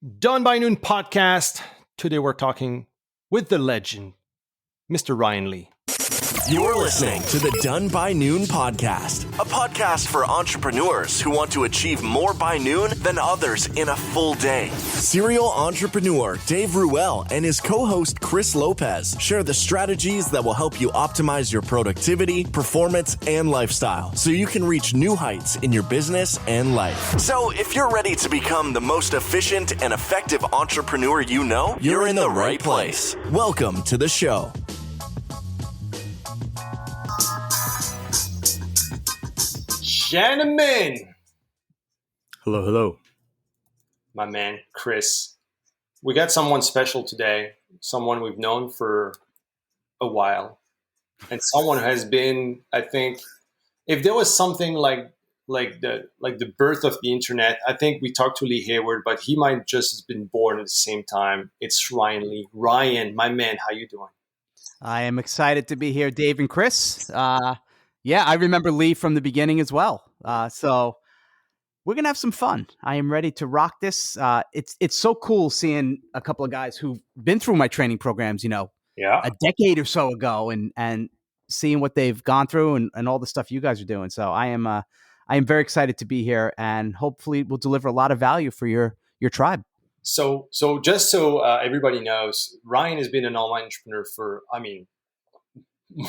Done by Noon podcast. Today we're talking with the legend, Mr. Ryan Lee. You're listening to the Done by Noon podcast, a podcast for entrepreneurs who want to achieve more by noon than others in a full day. Serial entrepreneur Dave Ruel and his co-host Chris Lopez share the strategies that will help you optimize your productivity, performance, and lifestyle so you can reach new heights in your business and life. So if you're ready to become the most efficient and effective entrepreneur you know, you're in the right place. Welcome to the show. Gentlemen, Hello. my man Chris. We got someone special today, someone we've known for a while, and someone who has been, I think, if there was something like the birth of the internet, I think we talked to Lee Hayward, but he might just have been born at the same time. It's Ryan Lee. Ryan, my man, how you doing? I am excited to be here, Dave and Chris. Yeah, I remember Lee from the beginning as well. So we're going to have some fun. I am ready to rock this. It's so cool seeing a couple of guys who've been through my training programs, a decade or so ago and seeing what they've gone through and all the stuff you guys are doing. So I am very excited to be here, and hopefully we'll deliver a lot of value for your tribe. So just so everybody knows, Ryan has been an online entrepreneur for,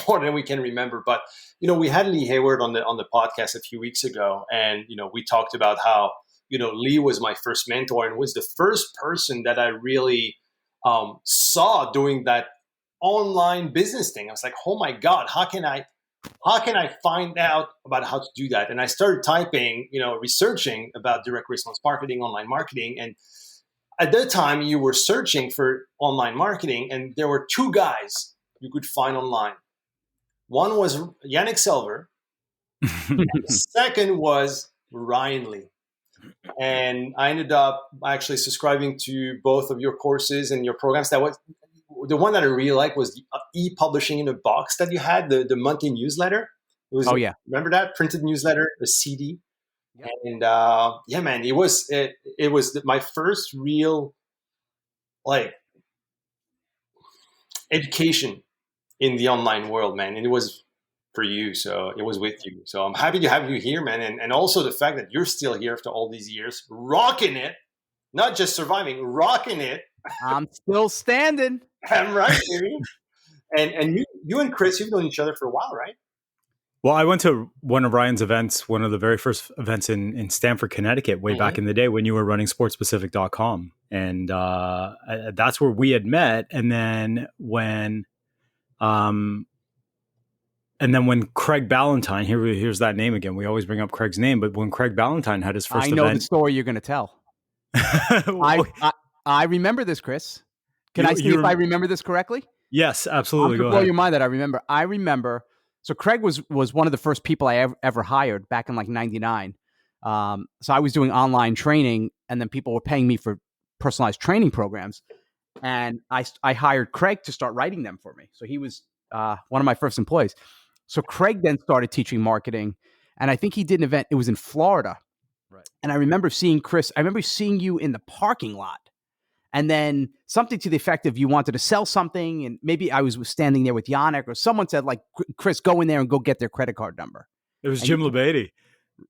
more than we can remember. But, we had Lee Hayward on the podcast a few weeks ago, and, we talked about how, Lee was my first mentor and was the first person that I really saw doing that online business thing. I was like, oh my God, how can I find out about how to do that? And I started typing, researching about direct response marketing, online marketing. And at that time you were searching for online marketing, and there were two guys you could find online. One was Yannick Selver, and the second was Ryan Lee. And I ended up actually subscribing to both of your courses and your programs. That was the one that I really liked was the e-publishing in a box that you had, the monthly newsletter. It was, remember that printed newsletter, the CD? Yep. And man, it was my first real education in the online world, man. And it was for you. So it was with you. So I'm happy to have you here, man. And also the fact that you're still here after all these years, rocking it, not just surviving, rocking it. I'm still standing. I'm right, baby. And you and Chris, you've known each other for a while, right? Well, I went to one of Ryan's events, one of the very first events in Stamford, Connecticut, way back in the day when you were running sportspecific.com. And that's where we had met. And then when Craig Valentine, here's that name again. We always bring up Craig's name, but when Craig Valentine had his first event. I know the story you're going to tell. I remember this, Chris. Can I see if I remember this correctly? Yes, absolutely. Go blow your mind that I remember. So Craig was one of the first people I ever hired back in 99. So I was doing online training, and then people were paying me for personalized training programs. And I hired Craig to start writing them for me. So he was one of my first employees. So Craig then started teaching marketing, and I think he did an event. It was in Florida. Right. And I remember seeing Chris. I remember seeing you in the parking lot. And then something to the effect of you wanted to sell something, and maybe I was standing there with Yannick, or someone said, Chris, go in there and go get their credit card number. It was Jim Labady.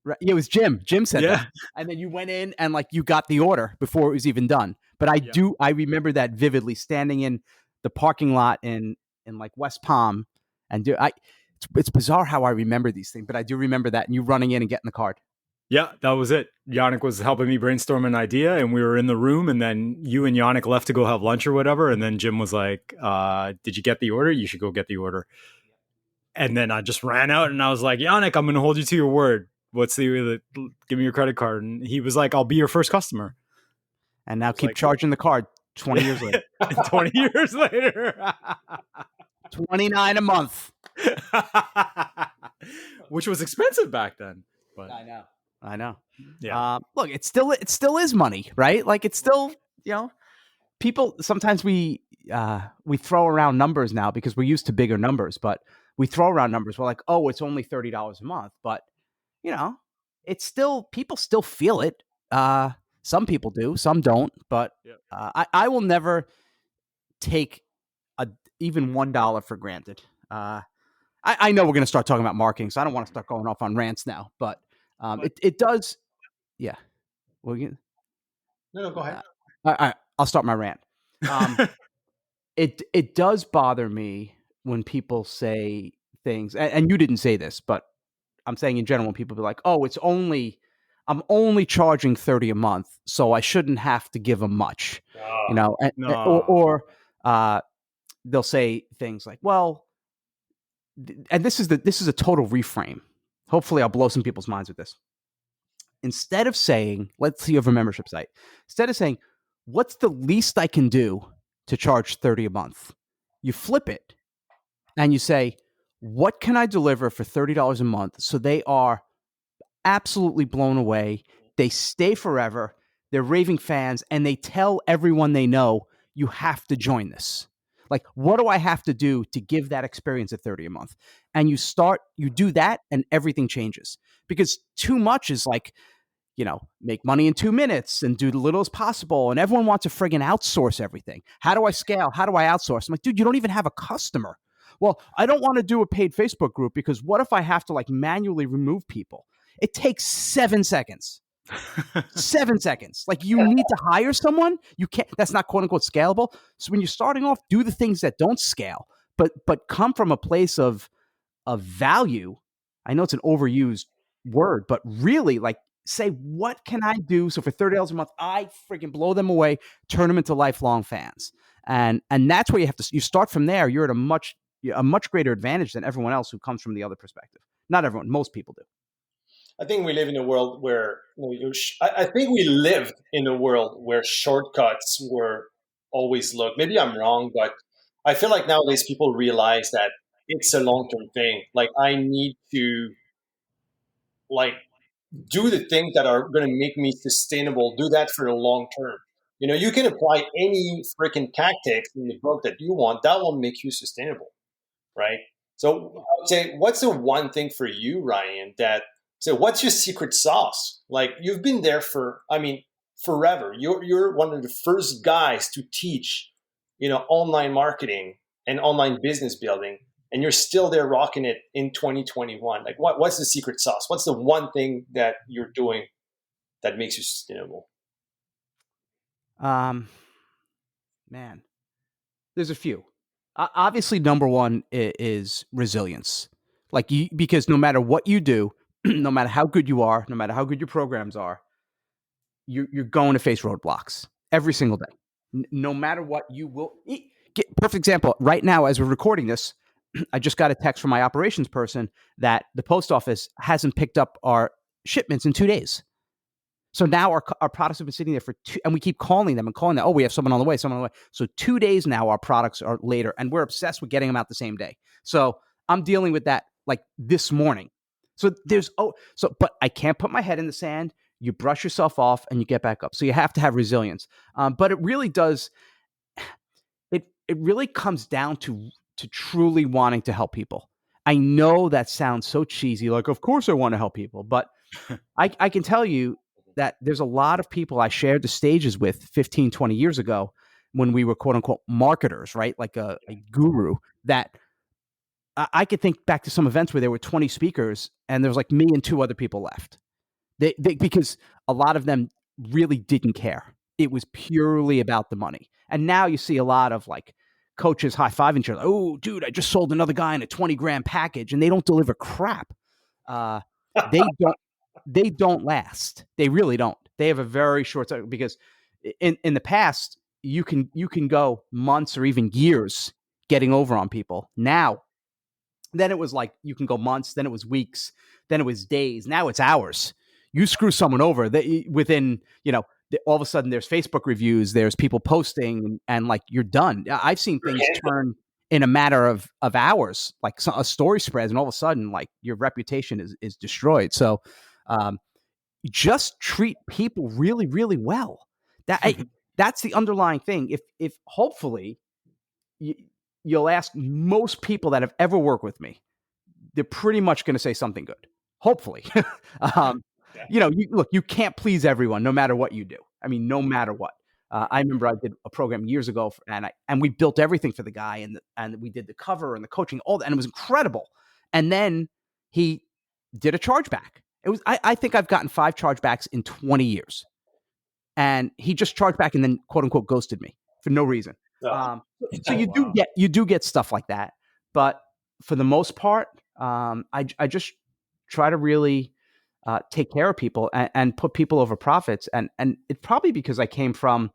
Right, it was Jim. Jim said that. And then you went in and you got the order before it was even done. But I remember that vividly, standing in the parking lot in West Palm. And it's bizarre how I remember these things, but I do remember that, and you running in and getting the card. Yeah, that was it. Yannick was helping me brainstorm an idea, and we were in the room, and then you and Yannick left to go have lunch or whatever. And then Jim was like, did you get the order? You should go get the order. And then I just ran out and I was like, Yannick, I'm going to hold you to your word. Give me your credit card. And he was like, I'll be your first customer. And now keep charging the card 20 years later. 20 years later. 29 a month. Which was expensive back then. But I know. Yeah. Look, it still is money, right? It's still, people, sometimes we throw around numbers now because we're used to bigger numbers, but we throw around numbers. We're like, oh, it's only $30 a month, but it's still, people still feel it. Some people do, some don't, but I will never take even $1 for granted. I know we're going to start talking about marketing, so I don't want to start going off on rants now, but it does. Yeah. Well, No, go ahead. all right, I'll start my rant. It does bother me when people say things, and you didn't say this, but I'm saying in general, when people be like, "Oh, I'm only charging $30 a month, so I shouldn't have to give them much," or they'll say things like, "Well," and this is a total reframe. Hopefully, I'll blow some people's minds with this. Instead of saying, "Let's see, you have a membership site," instead of saying, "What's the least I can do to charge $30 a month?" You flip it and you say, "What can I deliver for $30 a month?" So they are absolutely blown away. They stay forever. They're raving fans, and they tell everyone they know, "You have to join this." Like, what do I have to do to give that experience at $30 a month? And you do that, and everything changes. Because too much is like, make money in 2 minutes and do the little as possible. And everyone wants to friggin' outsource everything. How do I scale? How do I outsource? I'm like, dude, you don't even have a customer. Well, I don't want to do a paid Facebook group because what if I have to manually remove people? It takes 7 seconds. 7 seconds. Like, you need to hire someone. You can't. That's not quote unquote scalable. So when you're starting off, do the things that don't scale, but come from a place of value. I know it's an overused word, but really, say, what can I do? So for $30 a month, I freaking blow them away, turn them into lifelong fans, and that's where you start from there. You're at a much greater advantage than everyone else who comes from the other perspective. Not everyone, most people do. I think we live in a world where I think we lived in a world where shortcuts were always looked. Maybe I'm wrong, but I feel like nowadays people realize that it's a long term thing. Like, I need to like do the things that are going to make me sustainable. Do that for the long term. You can apply any freaking tactics in the book that you want. That will make you sustainable, right? So I would say, what's the one thing for you, Ryan, what's your secret sauce? Like, you've been there forever. You're one of the first guys to teach, online marketing and online business building, and you're still there rocking it in 2021. Like, what's the secret sauce? What's the one thing that you're doing that makes you sustainable? Man, there's a few. Obviously, number one is resilience. Because no matter what you do, no matter how good you are, no matter how good your programs are, you're going to face roadblocks every single day. No matter what, you will. Perfect example. Right now, as we're recording this, I just got a text from my operations person that the post office hasn't picked up our shipments in 2 days. So now our products have been sitting there for and we keep calling them. Oh, we have someone on the way, So 2 days now, our products are later, and we're obsessed with getting them out the same day. So I'm dealing with that this morning. So but I can't put my head in the sand. You brush yourself off and you get back up. So you have to have resilience. But it really does. It really comes down to truly wanting to help people. I know that sounds so cheesy. Like, of course I want to help people, but I can tell you that there's a lot of people I shared the stages with 15, 20 years ago when we were quote unquote marketers, right? Like a guru, that I could think back to some events where there were 20 speakers and there was me and 2 other people left. Because a lot of them really didn't care. It was purely about the money. And now you see a lot of coaches high-fiving each other. Oh, dude, I just sold another guy in a 20-grand package, and they don't deliver crap. They don't last. They really don't. They have a very short time, because in the past you can go months or even years getting over on people. Now, then it was you can go months, then it was weeks, then it was days. Now it's hours. You screw someone over, within all of a sudden there's Facebook reviews, there's people posting, and you're done. I've seen things turn in a matter of hours, a story spreads, and all of a sudden your reputation is destroyed. So just treat people really, really well. That's the underlying thing. If hopefully you'll ask most people that have ever worked with me, they're pretty much going to say something good. Hopefully. You can't please everyone no matter what you do. I mean, no matter what. I remember I did a program years ago, and we built everything for the guy, and we did the cover and the coaching, all that, and it was incredible. And then he did a chargeback. I think I've gotten 5 chargebacks in 20 years, and he just charged back and then quote unquote ghosted me for no reason. Oh, So wow. you do get stuff like that, but for the most part, I just try to really take care of people and put people over profits. And it's probably because I came from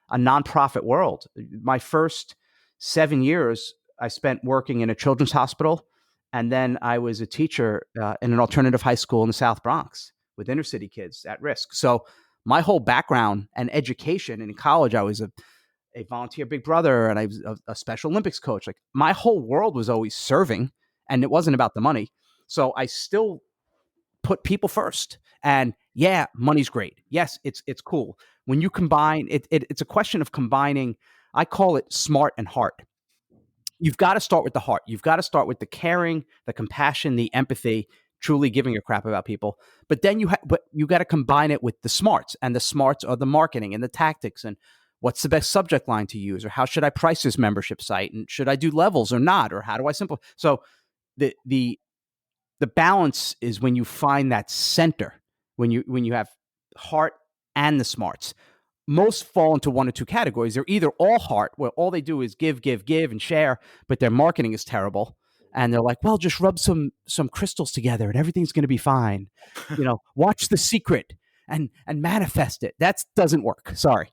a nonprofit world. My first 7 years I spent working in a children's hospital, and then I was a teacher in an alternative high school in the South Bronx with inner city kids at risk. So my whole background and education, in college, I was a volunteer big brother, and I was a Special Olympics coach. Like, my whole world was always serving, and it wasn't about the money. So I still put people first. And yeah, money's great. Yes, it's cool. When you combine it's a question of combining. I call it smart and heart. You've got to start with the heart. You've got to start with the caring, the compassion, the empathy, truly giving a crap about people. But then you got to combine it with the smarts, and the smarts are the marketing and the tactics, and what's the best subject line to use, or how should I price this membership site, and should I do levels or not, or how do I simplify? So the balance is when you find that center, when you have heart and the smarts. Most fall into one or two categories. They're either all heart, where all they do is give, and share, but their marketing is terrible. And they're like, well, just rub some crystals together and everything's going to be fine. Watch The Secret and manifest it. That doesn't work. Sorry.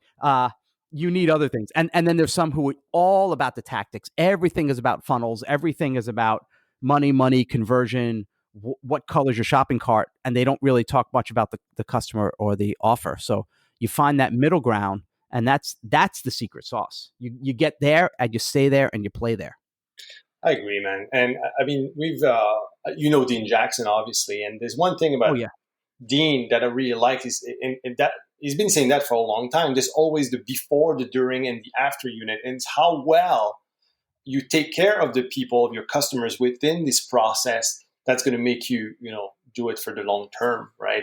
You need other things. And then there's some who are all about the tactics. Everything is about funnels. Everything is about money, conversion, what color's your shopping cart. And they don't really talk much about the customer or the offer. So you find that middle ground, and that's the secret sauce. You get there and you stay there and you play there. I agree, man. And I mean, we've, Dean Jackson, obviously. And there's one thing about Dean that I really like is in that he's been saying that for a long time. There's always the before, the during, and the after unit. And it's how well you take care of the people, of your customers within this process that's going to make you, do it for the long term, right?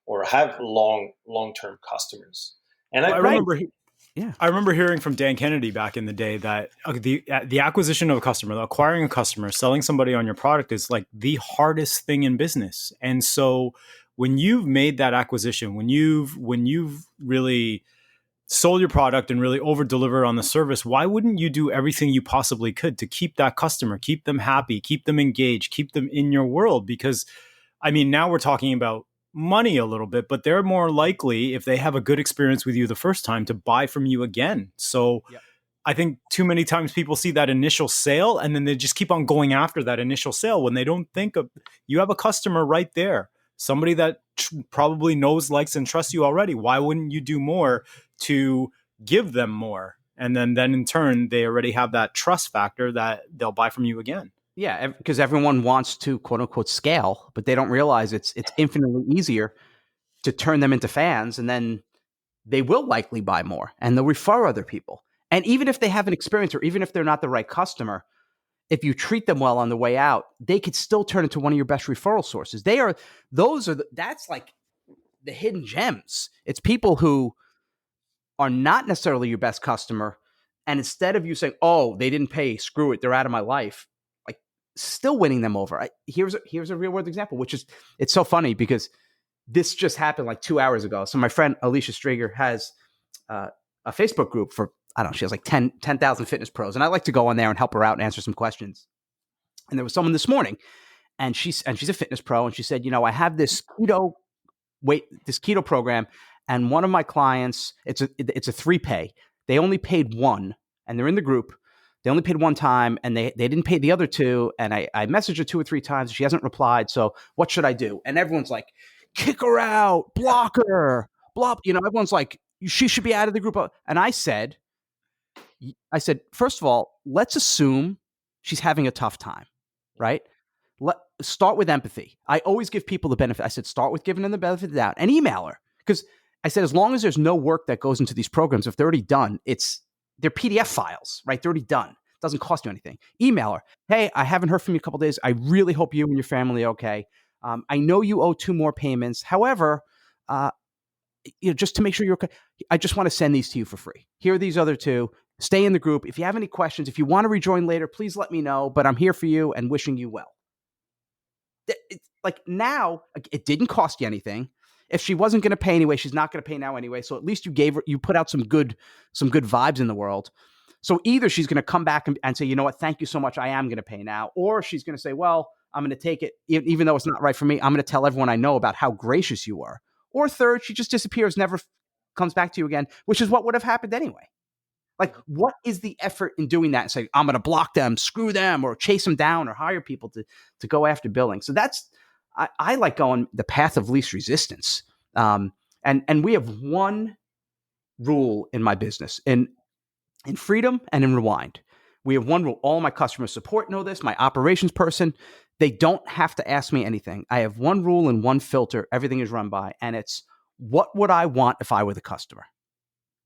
Or have long-term customers. And I remember hearing from Dan Kennedy back in the day that the acquisition of a customer, acquiring a customer, selling somebody on your product is like the hardest thing in business. And so when you've made that acquisition, when you've really sold your product and really over deliver on the service, why wouldn't you do everything you possibly could to keep that customer, keep them happy, keep them engaged, keep them in your world? Because I mean, now we're talking about money a little bit, but they're more likely, if they have a good experience with you the first time, to buy from you again. So I think too many times people see that initial sale and then they just keep on going after that initial sale when they don't think of, you have a customer right there, somebody that probably knows, likes, and trusts you already. Why wouldn't you do more to give them more? And then in turn, they already have that trust factor that they'll buy from you again. Yeah, because everyone wants to quote unquote scale, but they don't realize it's infinitely easier to turn them into fans, and then they will likely buy more and they'll refer other people. And even if they have an experience, or even if they're not the right customer, if you treat them well on the way out, they could still turn into one of your best referral sources. That's like the hidden gems. It's people who are not necessarily your best customer, and instead of you saying, "Oh, they didn't pay, screw it, they're out of my life," still winning them over. Here's a real world example, which is, it's so funny because this just happened like 2 hours ago. So my friend Alicia Strieger has a Facebook group for, I don't know, she has like 10,000 fitness pros. And I like to go on there and help her out and answer some questions. And there was someone this morning, and she's a fitness pro. And she said, I have this keto program. And one of my clients, it's a 3-pay. They only paid one, and they're in the group. They only paid one time, and they didn't pay the other two. And I messaged her 2 or 3 times. She hasn't replied. So what should I do? And everyone's like, kick her out, block her, blah. Everyone's like, she should be out of the group. And I said, first of all, let's assume she's having a tough time, right? Start with empathy. I always give people the benefit. I said, start with giving them the benefit of the doubt and email her. Because I said, as long as there's no work that goes into these programs, if they're already done, they're PDF files, right? They're already done. It doesn't cost you anything. Email her. Hey, I haven't heard from you a couple of days. I really hope you and your family are okay. I know you owe 2 more payments. However, just to make sure you're okay. I just want to send these to you for free. Here are these other two. Stay in the group. If you have any questions, if you want to rejoin later, please let me know. But I'm here for you and wishing you well. Like now, it didn't cost you anything. If she wasn't going to pay anyway, she's not going to pay now anyway. So at least you put out some good vibes in the world. So either she's going to come back and say, you know what, thank you so much, I am going to pay now. Or she's going to say, well, I'm going to take it, even though it's not right for me. I'm going to tell everyone I know about how gracious you were. Or third, she just disappears, never comes back to you again, which is what would have happened anyway. Like, what is the effort in doing that and say, I'm going to block them, screw them, or chase them down, or hire people to go after billing? So I like going the path of least resistance. And we have one rule in my business, in Freedom and in Rewind. We have one rule. All my customer support know this. My operations person, they don't have to ask me anything. I have one rule and one filter. Everything is run by, and it's, what would I want if I were the customer?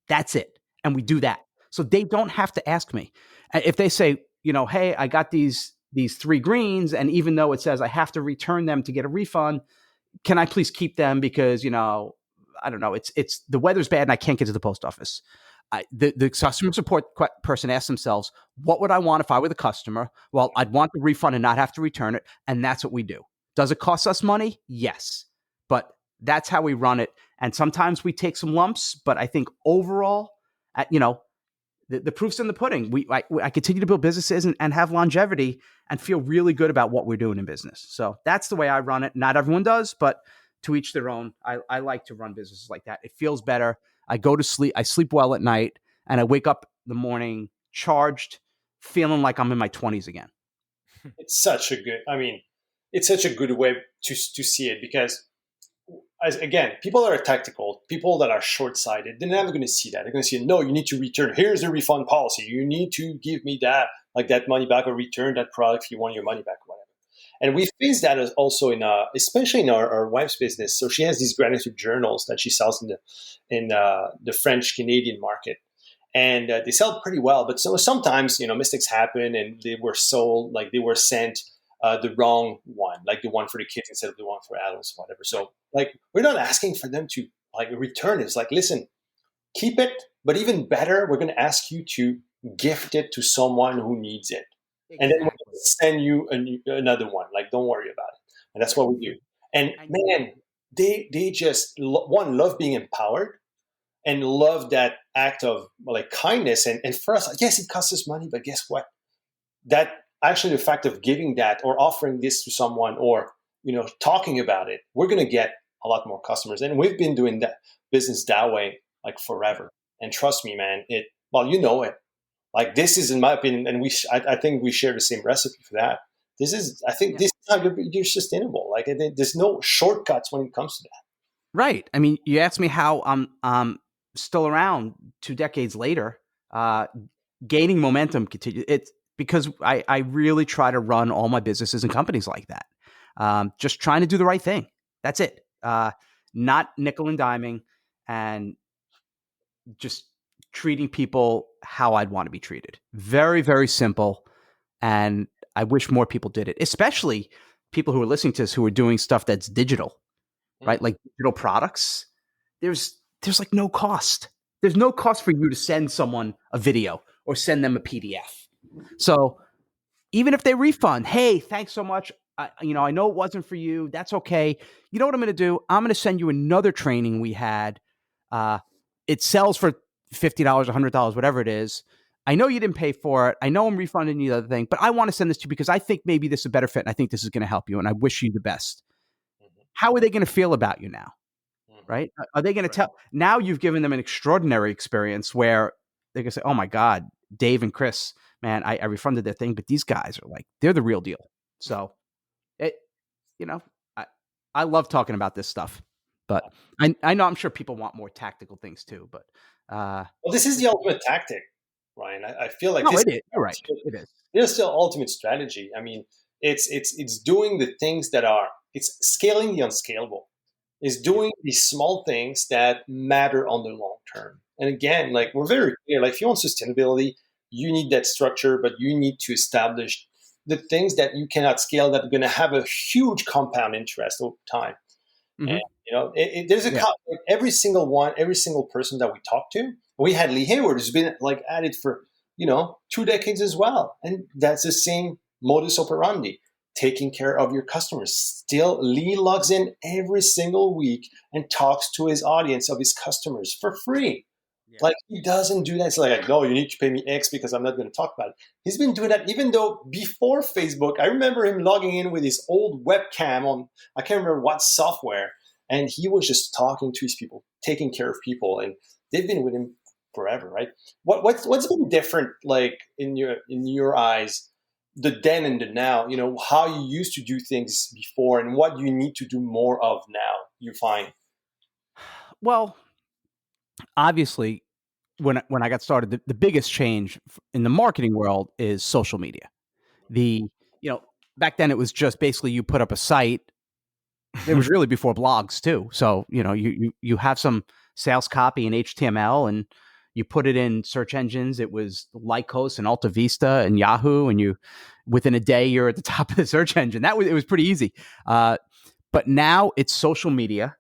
That's it. And we do that. So they don't have to ask me. If they say, hey, I got these 3 greens, and even though it says I have to return them to get a refund, can I please keep them because, I don't know, it's the weather's bad and I can't get to the post office. The customer support person asks themselves, what would I want if I were the customer? Well, I'd want the refund and not have to return it. And that's what we do. Does it cost us money? Yes. But that's how we run it. And sometimes we take some lumps, but I think overall, the proof's in the pudding. I continue to build businesses and have longevity and feel really good about what we're doing in business. So that's the way I run it. Not everyone does, but to each their own. I like to run businesses like that. It feels better. I go to sleep. I sleep well at night, and I wake up in the morning charged, feeling like I'm in my 20s again. It's such a good way to see it, because again, people that are tactical, people that are short-sighted, they're never going to see that. They're going to see, no, you need to return. Here's the refund policy. You need to give me that money back, or return that product if you want your money back, or whatever. And we face that also especially in our wife's business. So she has these gratitude journals that she sells in the French Canadian market, and they sell pretty well. But sometimes mistakes happen, and they were sent the wrong one, like the one for the kids instead of the one for adults, whatever. So we're not asking for them to return it. It's like, listen, keep it, but even better, we're going to ask you to gift it to someone who needs it. Exactly. And then we're going to send you another one. Don't worry about it. And that's what we do. And man, they just love being empowered and love that act of kindness. And for us, yes, it costs us money, but guess what? That actually, the fact of giving that or offering this to someone, or talking about it, we're going to get a lot more customers. And we've been doing that business that way forever. And trust me, man, it. This is, in my opinion, and I think we share the same recipe for that. This is how you're sustainable. There's no shortcuts when it comes to that. Right. I mean, you asked me how I'm still around 2 decades later, gaining momentum continue. It's because I really try to run all my businesses and companies like that. Just trying to do the right thing. That's it. Not nickel and diming, and just treating people how I'd want to be treated. Very, very simple. And I wish more people did it, especially people who are listening to this who are doing stuff that's digital, right? Like digital products. There's no cost. There's no cost for you to send someone a video or send them a PDF. So even if they refund, hey, thanks so much. I know it wasn't for you. That's okay. You know what I'm going to do? I'm going to send you another training we had. It sells for $50, $100, whatever it is. I know you didn't pay for it. I know I'm refunding you the other thing, but I want to send this to you because I think maybe this is a better fit, and I think this is going to help you, and I wish you the best. Mm-hmm. How are they going to feel about you now? Mm-hmm. Right? Are they going to tell? Now you've given them an extraordinary experience where they're going to say, oh my God, Dave and Chris, man, I refunded their thing, but these guys are they're the real deal. So I love talking about this stuff, but I know I'm sure people want more tactical things too, but this is the ultimate tactic, Ryan. I feel like it is. You're right. It is. It's the ultimate strategy. I mean, it's doing the things it's scaling the unscalable. It's doing these small things that matter on the long term. And again, we're very clear, if you want sustainability, you need that structure, but you need to establish the things that you cannot scale that are going to have a huge compound interest over time. Mm-hmm. There's Yeah. every single person that we talk to. We had Lee Hayward, who's been like at it for 2 decades as well, and that's the same modus operandi. Taking care of your customers. Still, Lee logs in every single week and talks to his audience of his customers for free. Yeah. Like, he doesn't do that. It's like, no, you need to pay me X because I'm not going to talk about it. He's been doing that even though before Facebook, I remember him logging in with his old webcam on, I can't remember what software, and he was just talking to his people, taking care of people, and they've been with him forever, right? What's been different, like in your eyes, the then and the now? How you used to do things before, and what you need to do more of now. You find. Well, obviously, when I got started, the biggest change in the marketing world is social media. Back then it was just basically you put up a site. It was really before blogs too. So, you have some sales copy in HTML and you put it in search engines. It was Lycos and Alta Vista and Yahoo, and within a day you're at the top of the search engine. It was pretty easy. But now it's social media.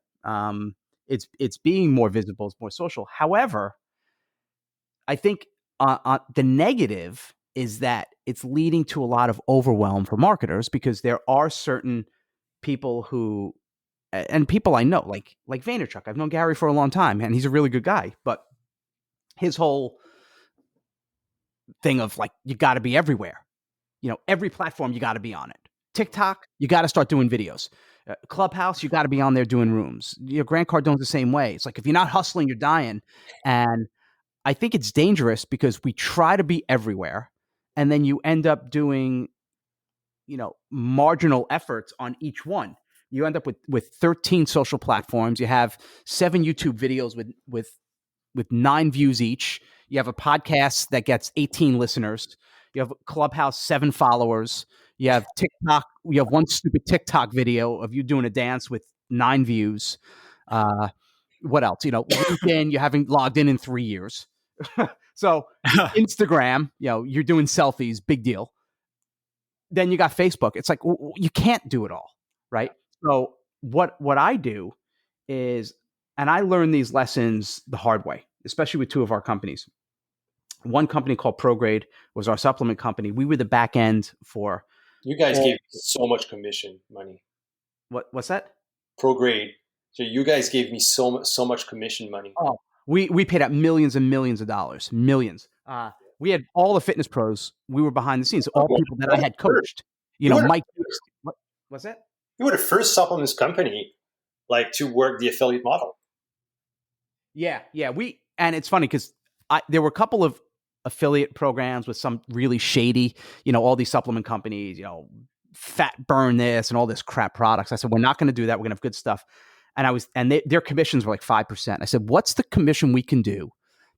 It's being more visible. It's more social. However, I think the negative is that it's leading to a lot of overwhelm for marketers, because there are certain people who, and people I know, like Vaynerchuk. I've known Gary for a long time, and he's a really good guy. But his whole thing of like, you got to be everywhere. Every platform, you got to be on it. TikTok, you got to start doing videos. Clubhouse, you got to be on there doing rooms. Grant Cardone's the same way. It's like, if you're not hustling, you're dying. And I think it's dangerous because we try to be everywhere, and then you end up doing, marginal efforts on each one. You end up with 13 social platforms. You have 7 YouTube videos with 9 views each. You have a podcast that gets 18 listeners. You have Clubhouse, 7 followers. You have TikTok. You have one stupid TikTok video of you doing a dance with 9 views. What else? LinkedIn, you haven't logged in 3 years. So Instagram, you're doing selfies, big deal. Then you got Facebook. It's like, you can't do it all, right? So what I do is, and I learned these lessons the hard way, especially with 2 of our companies. One company called ProGrade was our supplement company. We were the back end for. You guys gave so much commission money. What's that? ProGrade. So you guys gave me so much commission money. Oh, we paid out millions and millions of dollars. Millions. We had all the fitness pros. We were behind the scenes. All people that I had coached. Mike. What's that? You were the first supplements company, like, to work the affiliate model. Yeah. And it's funny because there were a couple of affiliate programs with some really shady, all these supplement companies, fat burn this and all this crap products. I said, we're not going to do that. We're going to have good stuff. And their commissions were like 5%. I said, what's the commission we can do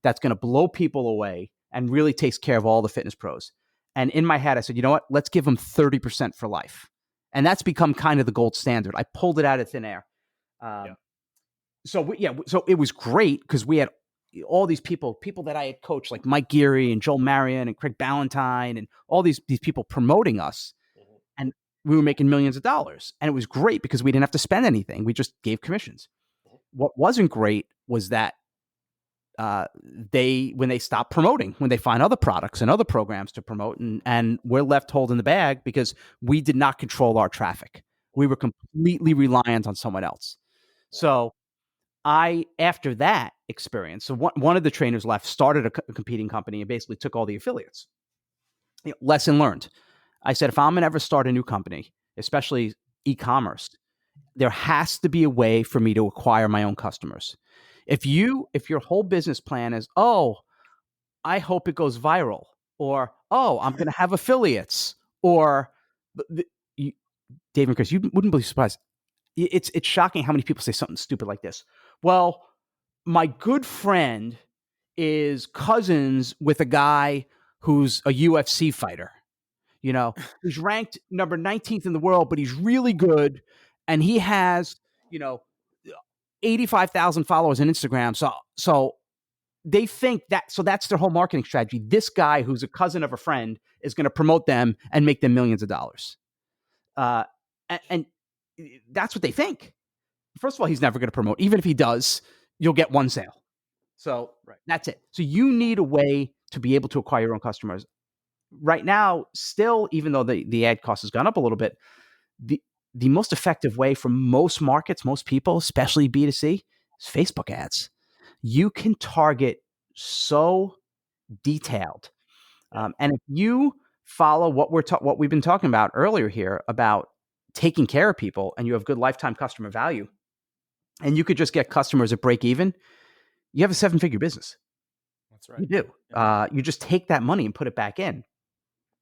that's going to blow people away and really takes care of all the fitness pros? And in my head, I said, you know what? Let's give them 30% for life. And that's become kind of the gold standard. I pulled it out of thin air. So it was great because we had all these people that I had coached, like Mike Geary and Joel Marion and Craig Valentine and all these people promoting us. And we were making millions of dollars. And it was great because we didn't have to spend anything. We just gave commissions. What wasn't great was that when they stop promoting, when they find other products and other programs to promote, and we're left holding the bag because we did not control our traffic. We were completely reliant on someone else. So after that experience, so one of the trainers left, started a competing company, and basically took all the affiliates. Lesson learned. I said, if I'm going to ever start a new company, especially e-commerce, there has to be a way for me to acquire my own customers. If your whole business plan is, I hope it goes viral, or, I'm going to have affiliates, or Dave and Chris, you wouldn't be surprised. It's shocking how many people say something stupid like this. Well, my good friend is cousins with a guy who's a UFC fighter, who's ranked number 19th in the world, but he's really good. And he has, 85,000 followers on Instagram. So they think that's their whole marketing strategy. This guy who's a cousin of a friend is going to promote them and make them millions of dollars. And that's what they think. first of all, he's never going to promote. Even if he does, you'll get one sale. So that's it. So you need a way to be able to acquire your own customers. Right now, still, even though the ad cost has gone up a little bit, the most effective way for most markets, most people, especially B2C, is Facebook ads. You can target so detailed. And if you follow what we've been talking about earlier here about taking care of people, and you have good lifetime customer value, and you could just get customers at break even, you have a 7-figure business. That's right. You do. You just take that money and put it back in.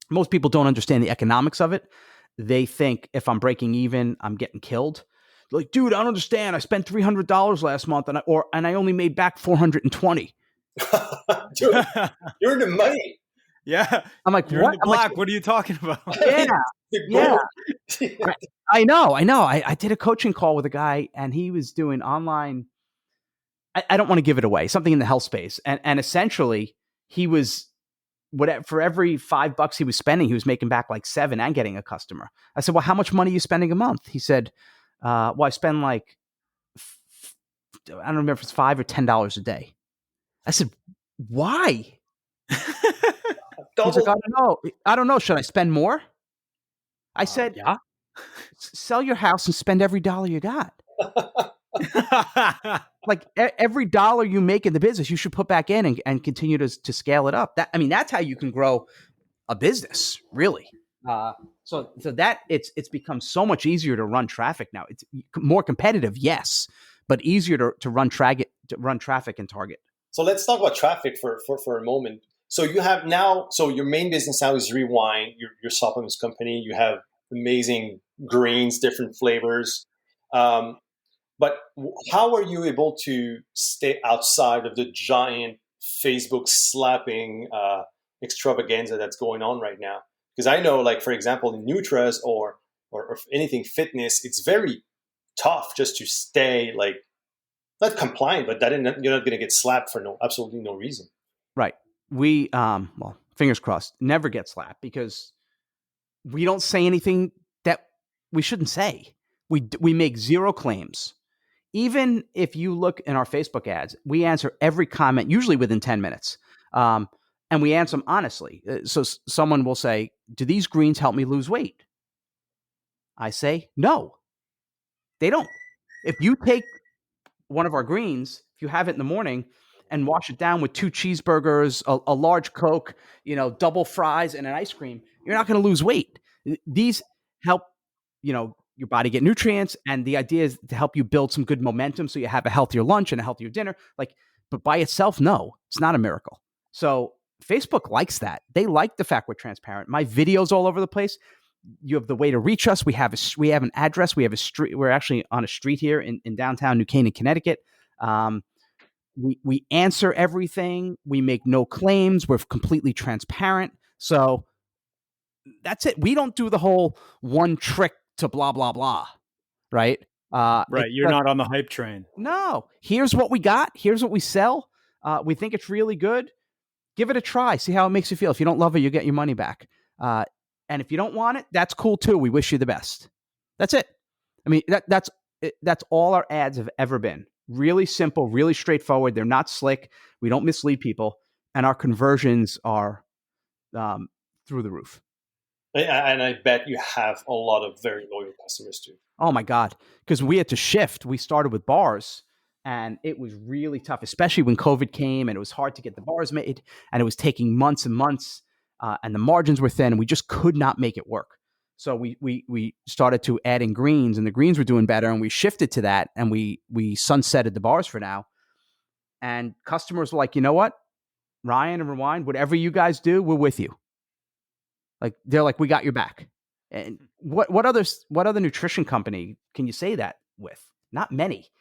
Most people don't understand the economics of it. They think if I'm breaking even, I'm getting killed. They're like, dude, I don't understand. I spent $300 last month, and I only made back $420. Dude, you're in the money. Yeah. I'm like, you're what? in the black. What are you talking about? Yeah. I know. I did a coaching call with a guy, and he was doing online. I don't want to give it away. Something in the health space, and essentially, he was for every $5 he was spending, he was making back like $7 and getting a customer. I said, well, how much money are you spending a month? He said, well, I spend like, I don't remember if it's $5 or $10 a day. I said, why? He's like, I don't know. Should I spend more? I said, yeah. Sell your house and spend every dollar you got. Like every dollar you make in the business, you should put back in and continue to scale it up. That's how you can grow a business, really. So that it's become so much easier to run traffic now. It's more competitive, yes, but easier to run traffic and target. So let's talk about traffic for a moment. So you have now, so your main business now is Rewind, your supplements company. You have amazing greens, different flavors. But how are you able to stay outside of the giant Facebook slapping extravaganza that's going on right now? Because I know, like, for example, in Nutras or anything fitness, it's very tough just to stay, like, not compliant, but you're not going to get slapped for absolutely no reason. Right. We, well, fingers crossed, never get slapped because we don't say anything that we shouldn't say. We make zero claims. Even if you look in our Facebook ads, we answer every comment, usually within 10 minutes. And we answer them honestly. So someone will say, do these greens help me lose weight? I say, no, they don't. If you take one of our greens, if you have it in the morning and wash it down with 2 cheeseburgers, a large Coke, double fries and an ice cream, you're not going to lose weight. These help, your body get nutrients, and the idea is to help you build some good momentum so you have a healthier lunch and a healthier dinner. But by itself, no, it's not a miracle. So Facebook likes that. They like the fact we're transparent. My videos all over the place. You have the way to reach us. We have an address. We have a street. We're actually on a street here in downtown New Canaan, Connecticut. We answer everything. We make no claims. We're completely transparent. So that's it. We don't do the whole one trick to blah, blah, blah. Right. Right. You're not on the hype train. No. Here's what we got. Here's what we sell. We think it's really good. Give it a try. See how it makes you feel. If you don't love it, you get your money back. And if you don't want it, that's cool too. We wish you the best. That's it. That's all our ads have ever been. Really simple, really straightforward. They're not slick. We don't mislead people. And our conversions are through the roof. And I bet you have a lot of very loyal customers too. Oh my God. Because we had to shift. We started with bars and it was really tough, especially when COVID came and it was hard to get the bars made and it was taking months and months and the margins were thin and we just could not make it work. So we started to adding greens and the greens were doing better and we shifted to that and we sunsetted the bars for now. And customers were like, you know what? Ryan and Rewind, whatever you guys do, we're with you. They're like, we got your back. And what other nutrition company can you say that with? Not many.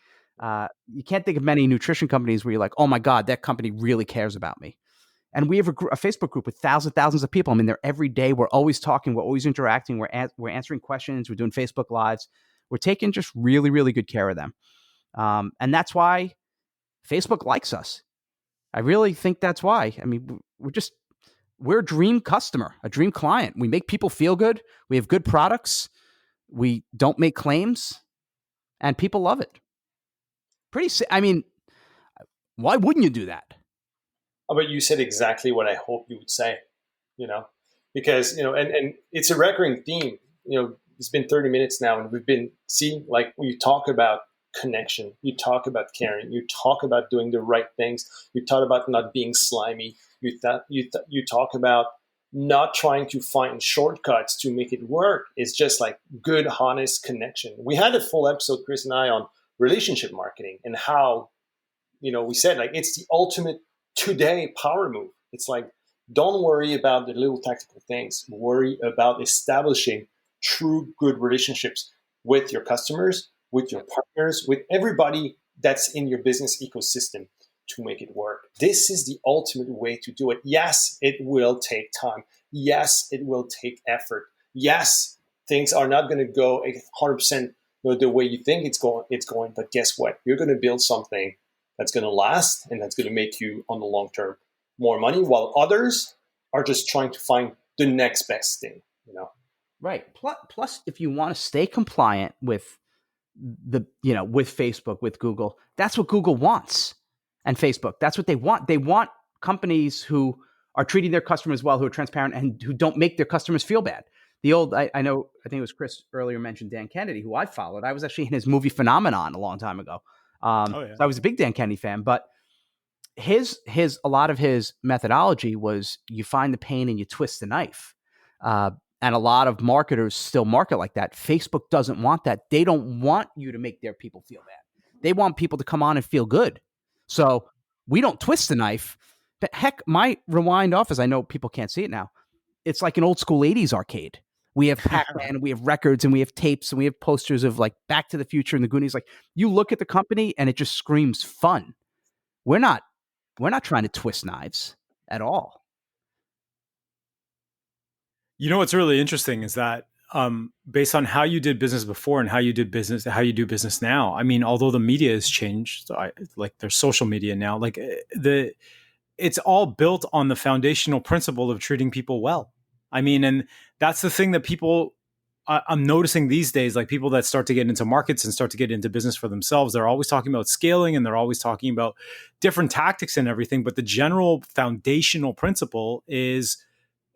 You can't think of many nutrition companies where you're like, oh my God, that company really cares about me. And we have a Facebook group with thousands of people. I mean, they're every day. We're always talking. We're always interacting. We're answering questions. We're doing Facebook Lives. We're taking just really, really good care of them. And that's why Facebook likes us. I really think that's why. I mean, we're a dream customer, a dream client. We make people feel good. We have good products. We don't make claims and people love it. I mean, why wouldn't you do that? But you said exactly what I hoped you would say, you know, because, and it's a recurring theme. It's been 30 minutes now, and we've been seeing, like, you talk about connection, you talk about caring, you talk about doing the right things, you talk about not being slimy, you talk about not trying to find shortcuts to make it work. It's just like good, honest connection. We had a full episode, Chris and I, on relationship marketing and how, we said, like, it's the ultimate today power move. It's like, don't worry about the little tactical things. Worry about establishing true good relationships with your customers, with your partners, with everybody that's in your business ecosystem to make it work. This is the ultimate way to do it. Yes, it will take time. Yes, it will take effort. Yes, things are not going to go 100% the way you think it's going. But guess what? You're going to build something that's going to last, and that's going to make you, on the long term, more money, while others are just trying to find the next best thing. Right. Plus, if you want to stay compliant with with Facebook, with Google, that's what Google wants, and Facebook, that's what they want. They want companies who are treating their customers well, who are transparent, and who don't make their customers feel bad. I think it was Chris earlier mentioned Dan Kennedy, who I followed. I was actually in his movie Phenomenon a long time ago. So I was a big Dan Kennedy fan, but a lot of his methodology was, you find the pain and you twist the knife. And a lot of marketers still market like that. Facebook doesn't want that. They don't want you to make their people feel bad. They want people to come on and feel good. So we don't twist the knife. But heck, my Rewind office, I know people can't see it now, it's like an old school 80s arcade. We have Pac-Man, we have records, and we have tapes, and we have posters of, like, Back to the Future and the Goonies. Like, you look at the company and it just screams fun. We're not trying to twist knives at all. What's really interesting is that based on how you did business before and how you do business now. I mean, although the media has changed, like, there's social media now, like, it's all built on the foundational principle of treating people well. I mean, and that's the thing that I'm noticing these days, like, people that start to get into markets and start to get into business for themselves, they're always talking about scaling, and they're always talking about different tactics and everything. But the general foundational principle is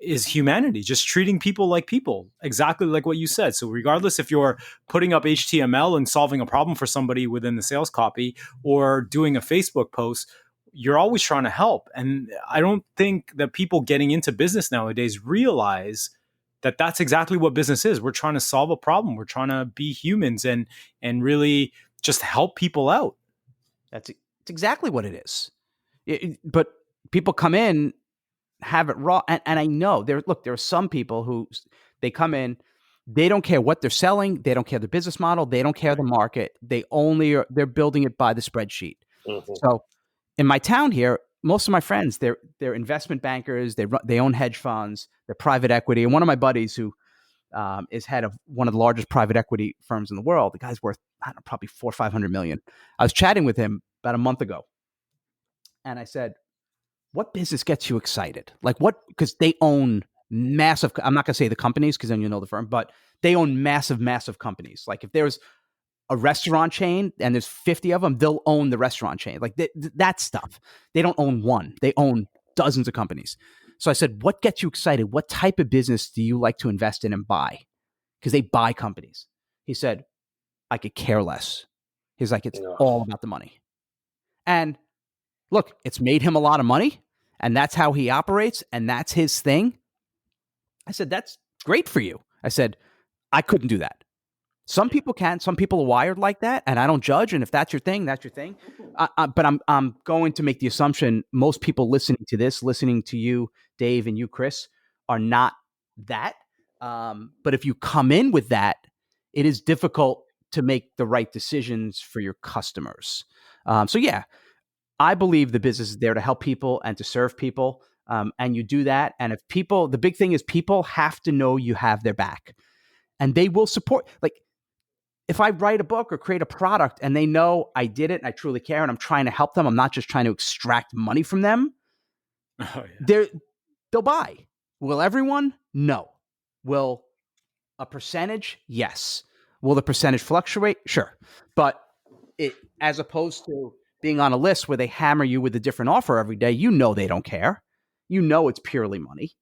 humanity, just treating people like people, exactly like what you said. So regardless if you're putting up HTML and solving a problem for somebody within the sales copy, or doing a Facebook post, you're always trying to help. And I don't think that people getting into business nowadays realize that that's exactly what business is. We're trying to solve a problem. We're trying to be humans and really just help people out. It's exactly what it is. But people come in, have it raw. And I know there are some people who, they come in, they don't care what they're selling. They don't care the business model. They don't care the market. They're building it by the spreadsheet. Mm-hmm. So in my town here, most of my friends, they're investment bankers. They own hedge funds. They're private equity. And one of my buddies, who is head of one of the largest private equity firms in the world, the guy's worth, I don't know, probably $400 or $500 million. I was chatting with him about a month ago, and I said, "What business gets you excited? Like, what?" Because they own massive. I'm not going to say the companies, because then you know the firm, but they own massive, massive companies. Like, if there's a restaurant chain and there's 50 of them, they'll own the restaurant chain. Like, that stuff. They don't own one. They own dozens of companies. So I said, "What gets you excited? What type of business do you like to invest in and buy?" Because they buy companies. He said, "I could care less." He's like, "It's all about the money." And look, it's made him a lot of money, and that's how he operates, and that's his thing. I said, "That's great for you." I said, "I couldn't do that." Some people can. Some people are wired like that, and I don't judge. And if that's your thing, that's your thing. But I'm going to make the assumption most people listening to this, listening to you, Dave, and you, Chris, are not that. But if you come in with that, it is difficult to make the right decisions for your customers. So yeah, I believe the business is there to help people and to serve people. And you do that. And if people, the big thing is, people have to know you have their back, and they will support. Like, if I write a book or create a product and they know I did it and I truly care and I'm trying to help them, I'm not just trying to extract money from them, they'll buy. Will everyone? No. Will a percentage? Yes. Will the percentage fluctuate? Sure. But it, as opposed to being on a list where they hammer you with a different offer every day. They don't care. It's purely money.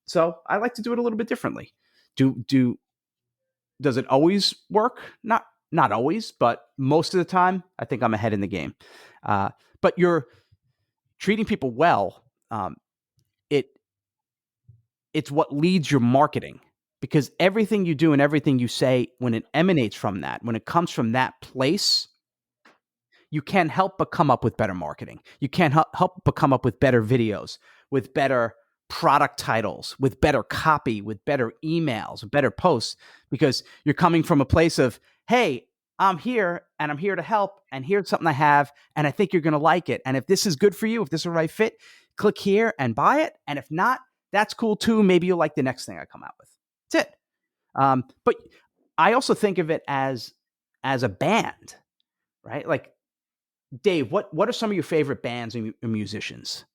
So I like to do it a little bit differently. Does it always work? Not always, but most of the time, I think I'm ahead in the game. But you're treating people well. It's what leads your marketing, because everything you do and everything you say, when it emanates from that, when it comes from that place, you can't help but come up with better marketing. You can't help but come up with better videos, with better product titles, with better copy, with better emails, with better posts, because you're coming from a place of, hey, I'm here and I'm here to help, and here's something I have, and I think you're going to like it. And if this is good for you, if this is a right fit, click here and buy it. And if not, that's cool too. Maybe you'll like the next thing I come out with. That's it. But I also think of it as a band, right? Like, Dave, what are some of your favorite bands and musicians?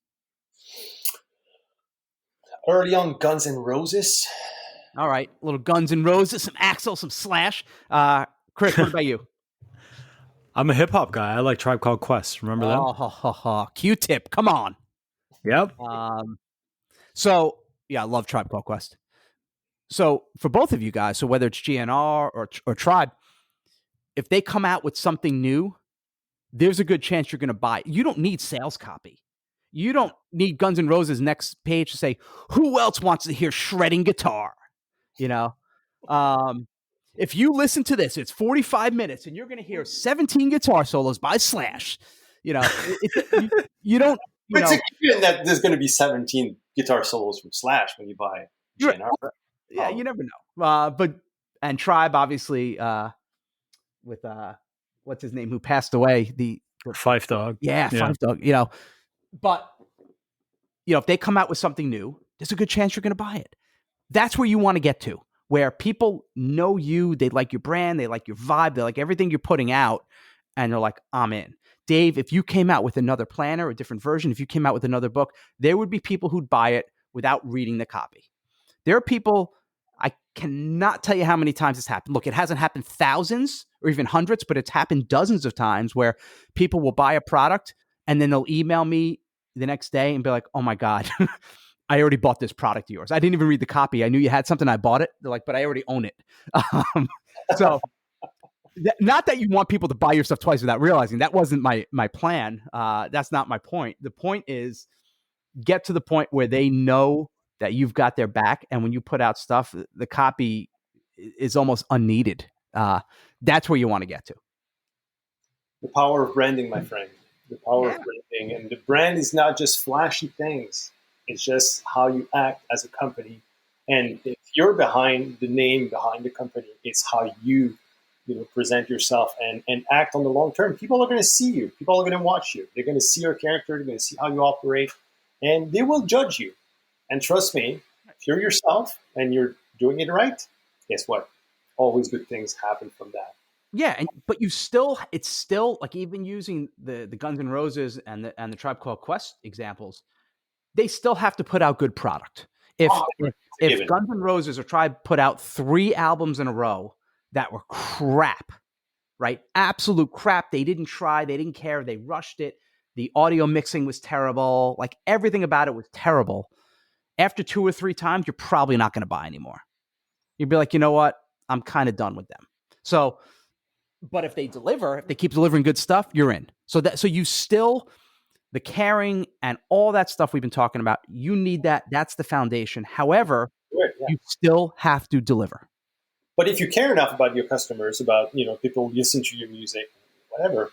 Early on, Guns N' Roses. All right, a little Guns N' Roses, some Axl, some Slash. Chris, what about you? I'm a hip hop guy. I like Tribe Called Quest. Remember them? Q-Tip, come on. Yep. So yeah, I love Tribe Called Quest. So for both of you guys, so whether it's GNR or Tribe, if they come out with something new, there's a good chance you're going to buy it. You don't need sales copy. You don't need Guns N' Roses' next page to say, who else wants to hear shredding guitar? If you listen to this, it's 45 minutes and you're going to hear 17 guitar solos by Slash. You don't, It's a given that there's going to be 17 guitar solos from Slash when you buy GNR. Yeah, you never know. And Tribe, obviously, with what's his name, who passed away, the Fife Dog. Yeah, Fife Dog. But if they come out with something new, there's a good chance you're going to buy it. That's where you want to get to, where people know you, they like your brand, they like your vibe, they like everything you're putting out, and they're like, I'm in. Dave, if you came out with another planner, a different version, if you came out with another book, there would be people who'd buy it without reading the copy. There are people, I cannot tell you how many times this happened. Look, it hasn't happened thousands or even hundreds, but it's happened dozens of times where people will buy a product and then they'll email me the next day and be like, oh my God, I already bought this product of yours. I didn't even read the copy. I knew you had something. I bought it. They're like, but I already own it. So not that you want people to buy your stuff twice without realizing. That wasn't my plan. That's not my point. The point is, get to the point where they know that you've got their back. And when you put out stuff, the copy is almost unneeded. That's where you want to get to. The power of branding, my friend. The power of branding. And the brand is not just flashy things. It's just how you act as a company. And if you're behind the name, behind the company, it's how you present yourself and act on the long term. People are going to see you. People are going to watch you. They're going to see your character. They're going to see how you operate. And they will judge you. And trust me, if you're yourself and you're doing it right, guess what? Always good things happen from that. Yeah, but it's still like, even using the Guns N' Roses and the Tribe Called Quest examples, they still have to put out good product. If Guns N' Roses or Tribe put out 3 albums in a row that were crap, right? Absolute crap. They didn't try. They didn't care. They rushed it. The audio mixing was terrible. Like, everything about it was terrible. After 2 or 3 times, you're probably not going to buy anymore. You'd be like, you know what? I'm kind of done with them. So, but if they keep delivering good stuff, you're in. So you still, the caring and all that stuff we've been talking about, you need that. That's the foundation. However, you still have to deliver. But if you care enough about your customers, about people who listen to your music, whatever,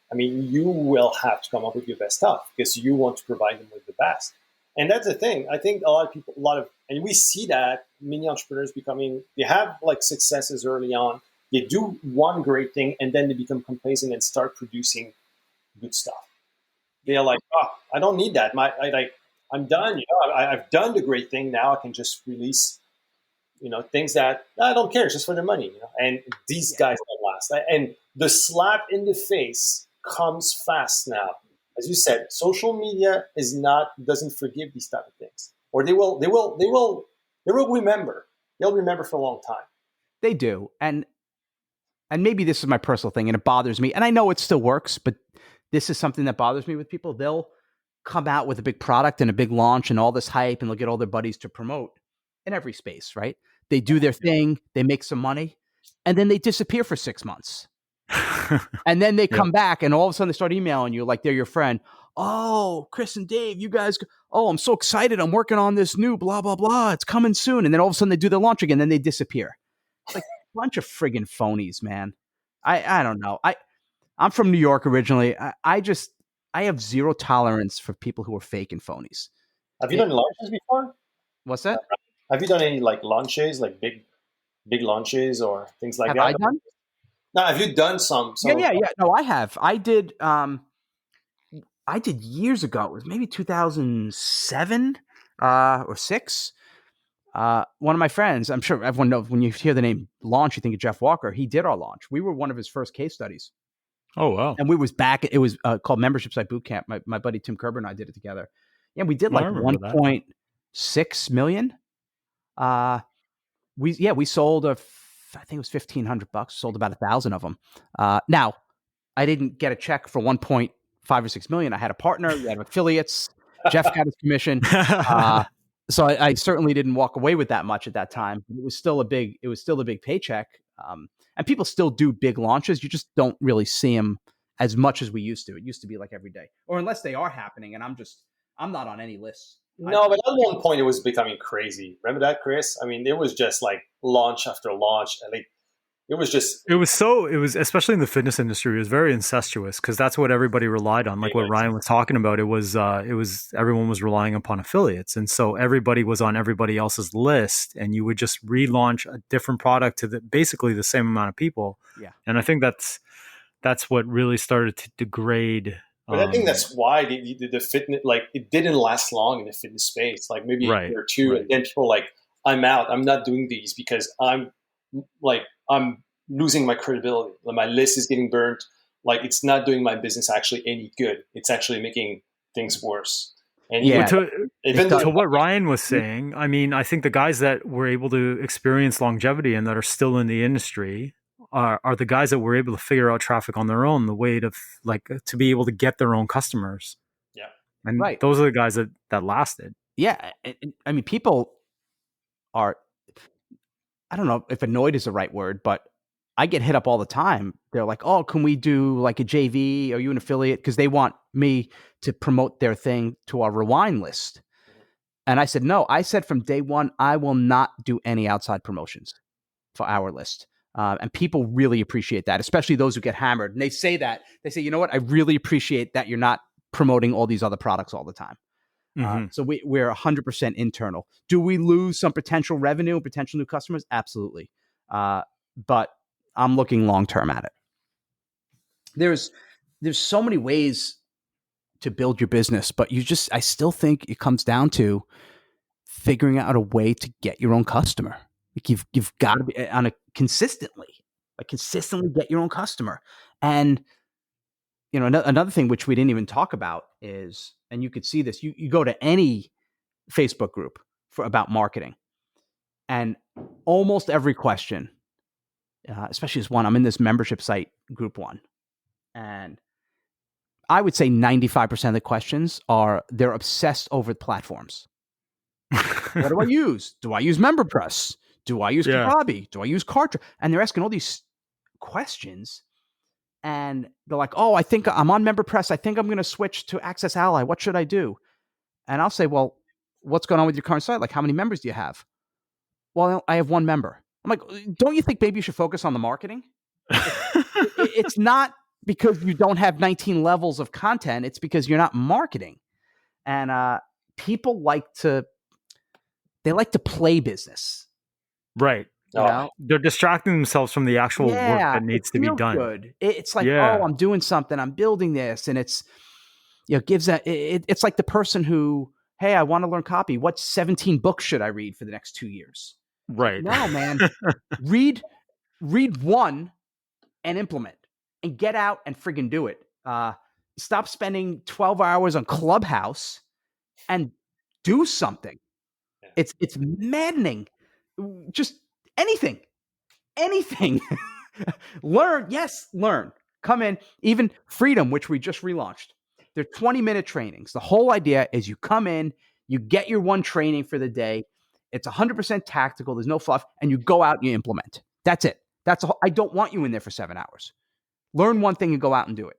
I mean, you will have to come up with your best stuff because you want to provide them with the best. And that's the thing. I think and we see that many entrepreneurs they have like successes early on. They do one great thing and then they become complacent and start producing good stuff. They're like, oh, I don't need that. I'm done. I've done the great thing. Now I can just release, things that I don't care. It's just for the money. And these guys don't last. And the slap in the face comes fast now. As you said, social media doesn't forgive these type of things, or they will remember. They'll remember for a long time. They do, and and maybe this is my personal thing and it bothers me, and I know it still works, but this is something that bothers me with people. They'll come out with a big product and a big launch and all this hype, and they'll get all their buddies to promote in every space, right? They do their thing, they make some money, and then they disappear for 6 months. And then they come back, and all of a sudden they start emailing you like they're your friend. Oh, Chris and Dave, you guys, oh, I'm so excited. I'm working on this new blah, blah, blah. It's coming soon. And then all of a sudden they do their launch again, then they disappear. It's like a bunch of friggin' phonies, man. I don't know. I'm from New York originally. I have zero tolerance for people who are fake and phonies. Have you done launches before? What's that? Have you done any like launches, like big launches or things like Have that? I done? No, have you done some? Yeah. No, I have. I did years ago. It was maybe 2007 or 6. One of my friends, I'm sure everyone knows, when you hear the name Launch, you think of Jeff Walker. He did our launch. We were one of his first case studies. Oh, wow. And we was back. It was called Membership Site Bootcamp. My buddy Tim Kerber and I did it together. Yeah, we did like 1.6 million. We sold I think it was $1,500. Sold about 1,000 of them. Now, I didn't get a check for 1.5 or 6 million. I had a partner. We had affiliates. Jeff got his commission. So I certainly didn't walk away with that much at that time. It was still a big paycheck. And people still do big launches. You just don't really see them as much as we used to. It used to be like every day, or unless they are happening, and I'm not on any lists. No, but at one point it was becoming crazy. Remember that, Chris? I mean, it was just like launch after launch, and it was especially in the fitness industry, it was very incestuous because that's what everybody relied on. Like what Ryan was talking about, it was everyone was relying upon affiliates. And so everybody was on everybody else's list, and you would just relaunch a different product to basically the same amount of people. Yeah. And I think that's what really started to degrade. But I think that's why the fitness, like, it didn't last long in the fitness space, like maybe a year or two. And then people were like, I'm out. I'm not doing these because I'm losing my credibility. Like, my list is getting burnt. Like, it's not doing my business actually any good. It's actually making things worse. And to what Ryan was saying, I mean, I think the guys that were able to experience longevity and that are still in the industry are the guys that were able to figure out traffic on their own, the way to be able to get their own customers. Yeah. And those are the guys that lasted. Yeah. I mean, people are, I don't know if annoyed is the right word, but I get hit up all the time. They're like, oh, can we do like a JV? Are you an affiliate? Because they want me to promote their thing to our Rewind list. And I said, no. I said from day one, I will not do any outside promotions for our list. And people really appreciate that, especially those who get hammered. And they say, you know what? I really appreciate that you're not promoting all these other products all the time. So we're 100% internal. Do we lose some potential revenue, potential new customers? Absolutely. But I'm looking long-term at it. There's so many ways to build your business, but I still think it comes down to figuring out a way to get your own customer. Like you've got to be consistently get your own customer. And you know, another thing which we didn't even talk about is, and you could see this, you go to any Facebook group about marketing, and almost every question, especially this one, I'm in this membership site group one, and I would say 95% of the questions they're obsessed over platforms. What do I use? Do I use MemberPress? Do I use Kajabi? Do I use Kartra? And they're asking all these questions, and they're like, oh, I think I'm on MemberPress. I think I'm going to switch to Access Ally. What should I do? And I'll say, well, what's going on with your current site? Like, how many members do you have? Well, I have one member. I'm like, don't you think maybe you should focus on the marketing? It's not because you don't have 19 levels of content. It's because you're not marketing. And people like to play business. Right. You know? They're distracting themselves from the actual work that needs to be done. Good. It's like, oh, I'm doing something. I'm building this. And it's, it's like the person who, hey, I want to learn copy. What 17 books should I read for the next 2 years? Right. No, man. read one and implement and get out and friggin' do it. Stop spending 12 hours on Clubhouse and do something. It's maddening. Just anything. Learn. Yes, learn. Come in. Even Freedom, which we just relaunched. They're 20-minute trainings. The whole idea is you come in, you get your one training for the day. It's 100% tactical. There's no fluff. And you go out and you implement. That's it. I don't want you in there for 7 hours. Learn one thing and go out and do it.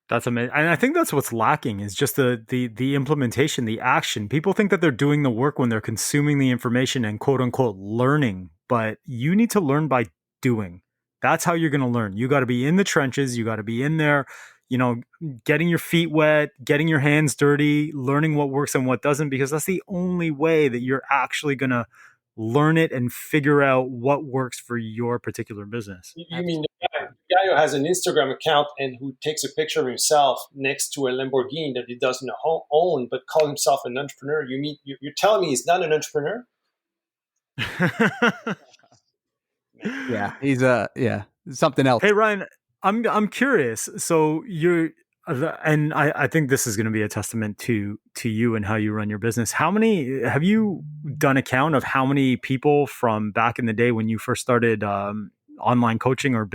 That's amazing. And I think that's what's lacking is just the implementation, the action. People think that they're doing the work when they're consuming the information and quote unquote learning, but you need to learn by doing. That's how you're going to learn. You got to be in the trenches. You got to be in there, getting your feet wet, getting your hands dirty, learning what works and what doesn't, because that's the only way that you're actually going to learn it and figure out what works for your particular business. You mean the guy who has an Instagram account and who takes a picture of himself next to a Lamborghini that he doesn't own, but calls himself an entrepreneur? You're telling me he's not an entrepreneur? Yeah, he's something else. Hey Ryan, I'm curious. So and I think this is going to be a testament to you and how you run your business. Have you done a count of how many people from back in the day when you first started online coaching or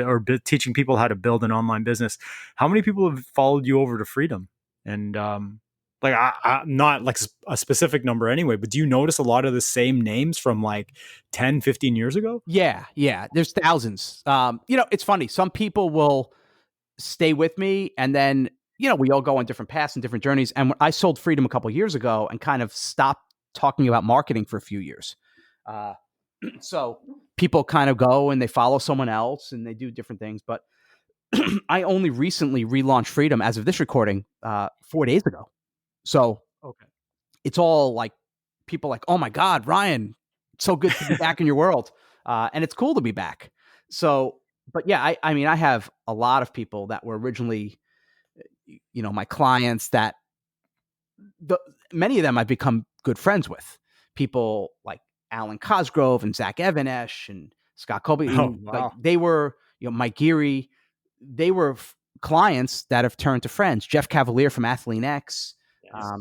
teaching people how to build an online business? How many people have followed you over to Freedom? And I'm not like a specific number anyway, but do you notice a lot of the same names from like 10, 15 years ago? Yeah. There's thousands. It's funny. Some people will stay with me and then, we all go on different paths and different journeys. And I sold Freedom a couple of years ago and kind of stopped talking about marketing for a few years. So people kind of go and they follow someone else and they do different things. But I only recently relaunched Freedom as of this recording 4 days ago. So okay, it's all like people like, oh my God, Ryan, it's so good to be back in your world. And it's cool to be back. So, but yeah, I mean, I have a lot of people that were originally, my clients that many of them I've become good friends with. People like Alan Cosgrove and Zach Evanesh and Scott Colby. Oh, wow. Like they were, Mike Geary, they were clients that have turned to friends. Jeff Cavalier from Athlean X. Yes.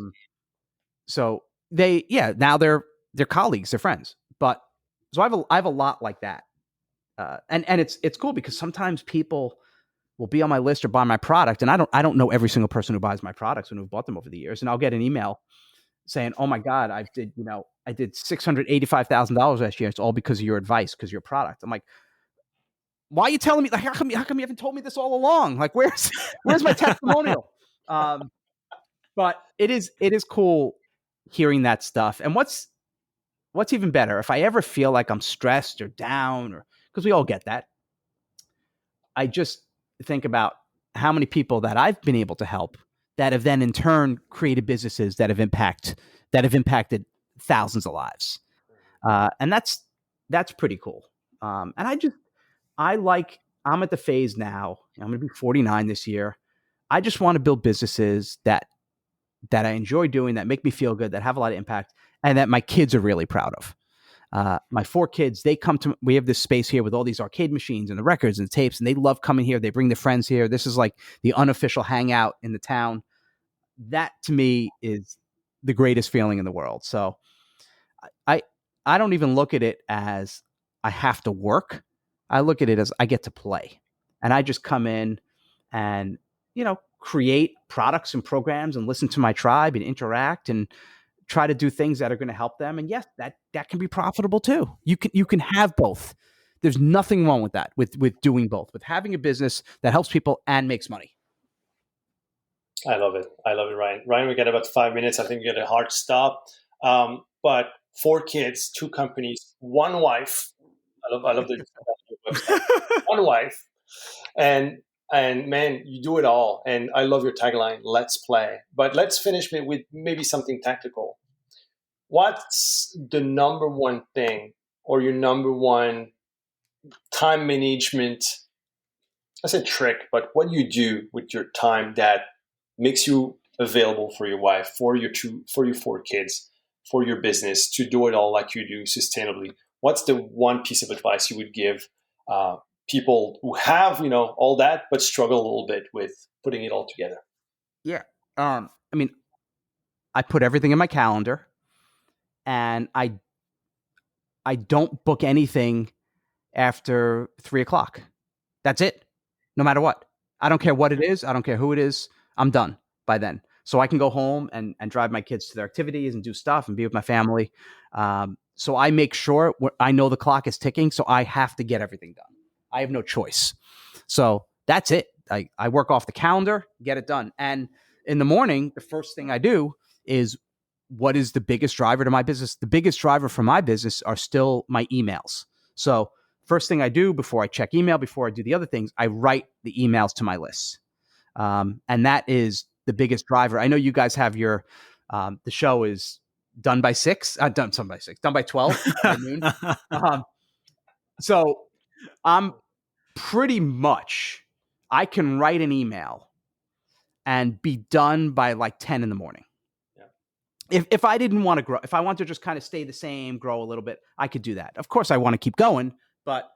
So now they're colleagues, they're friends. But so I have a lot like that. And it's cool because sometimes people will be on my list or buy my product. And I don't know every single person who buys my products and who've bought them over the years. And I'll get an email saying, oh my God, I did $685,000 last year. It's all because of your advice, because of your product. I'm like, why are you telling me? Like, how come you haven't told me this all along? Like, where's my testimonial? But it is cool hearing that stuff. And what's even better, if I ever feel like I'm stressed or down, or because we all get that, I just think about how many people that I've been able to help that have then in turn created businesses that have impacted thousands of lives. And that's pretty cool. And I'm at the phase now, I'm going to be 49 this year. I just want to build businesses that I enjoy doing, that make me feel good, that have a lot of impact, and that my kids are really proud of. My 4 kids, we have this space here with all these arcade machines and the records and the tapes, and they love coming here. They bring their friends here. This is like the unofficial hangout in the town. That to me is the greatest feeling in the world. So I don't even look at it as I have to work. I look at it as I get to play, and I just come in and, create products and programs and listen to my tribe and interact and try to do things that are going to help them. And yes, that can be profitable too. You can have both. There's nothing wrong with that, with doing both, with having a business that helps people and makes money. I love it, Ryan. Ryan, we got about 5 minutes. I think we got a hard stop. But 4 kids, 2 companies, 1 wife. I love the website. 1 wife, and man, you do it all. And I love your tagline, let's play. But let's finish with maybe something tactical. What's the number one thing, or your number one time management, I said trick, but what do you do with your time that makes you available for your wife, for your 4 kids, for your business, to do it all like you do sustainably? What's the one piece of advice you would give people who have, all that, but struggle a little bit with putting it all together? Yeah. I mean, I put everything in my calendar, and I don't book anything after 3:00. That's it. No matter what. I don't care what it is. I don't care who it is. I'm done by then. So I can go home and drive my kids to their activities and do stuff and be with my family. So I make sure I know the clock is ticking. So I have to get everything done. I have no choice. So that's it. I work off the calendar, get it done. And in the morning, the first thing I do is, what is the biggest driver to my business? The biggest driver for my business are still my emails. So first thing I do before I check email, before I do the other things, I write the emails to my lists. And that is the biggest driver. I know you guys have your, the show is done by 6, done by 12 by noon. So I'm pretty much, I can write an email and be done by like 10 in the morning. If I didn't want to grow, if I want to just kind of stay the same, grow a little bit, I could do that. Of course, I want to keep going, but